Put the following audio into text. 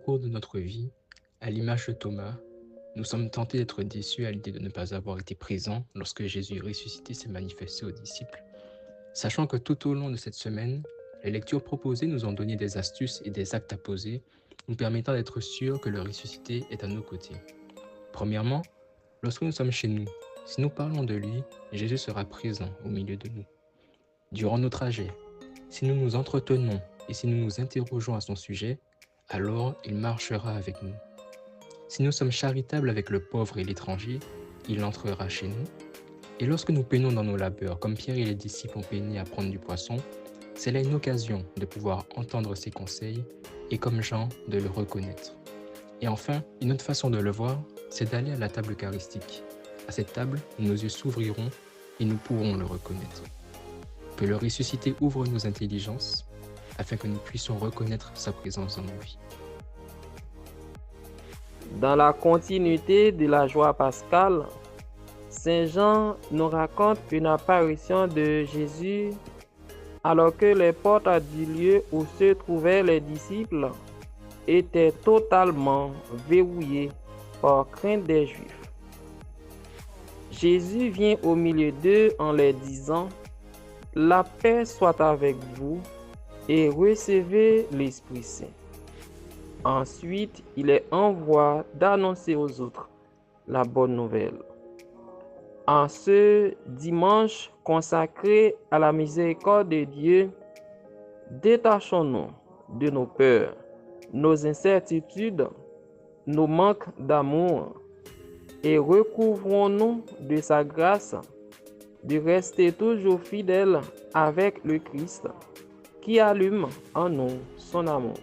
cours de notre vie, à l'image de Thomas, nous sommes tentés d'être déçus à l'idée de ne pas avoir été présents lorsque Jésus ressuscité s'est manifesté aux disciples. Sachant que tout au long de cette semaine, les lectures proposées nous ont donné des astuces et des actes à poser, nous permettant d'être sûrs que le ressuscité est à nos côtés. Premièrement, lorsque nous sommes chez nous, si nous parlons de lui, Jésus sera présent au milieu de nous. Durant nos trajets, si nous nous entretenons et si nous nous interrogeons à son sujet, alors il marchera avec nous. Si nous sommes charitables avec le pauvre et l'étranger, il entrera chez nous. Et lorsque nous peinons dans nos labeurs, comme Pierre et les disciples ont peiné à prendre du poisson, c'est là une occasion de pouvoir entendre ses conseils et comme Jean, de le reconnaître. Et enfin, une autre façon de le voir, c'est d'aller à la table eucharistique. À cette table, nos yeux s'ouvriront et nous pourrons le reconnaître. Que le ressuscité ouvre nos intelligences afin que nous puissions reconnaître sa présence dans nos vies. Dans la continuité de la joie pascale, Saint Jean nous raconte une apparition de Jésus alors que les portes du lieu où se trouvaient les disciples étaient totalement verrouillées par crainte des Juifs. Jésus vient au milieu d'eux en leur disant « La paix soit avec vous et recevez l'Esprit Saint ». Ensuite, il est en voie d'annoncer aux autres la bonne nouvelle. En ce dimanche consacré à la miséricorde de Dieu, détachons-nous de nos peurs, nos incertitudes, nos manques d'amour et recouvrons-nous de sa grâce de rester toujours fidèles avec le Christ qui allume en nous son amour.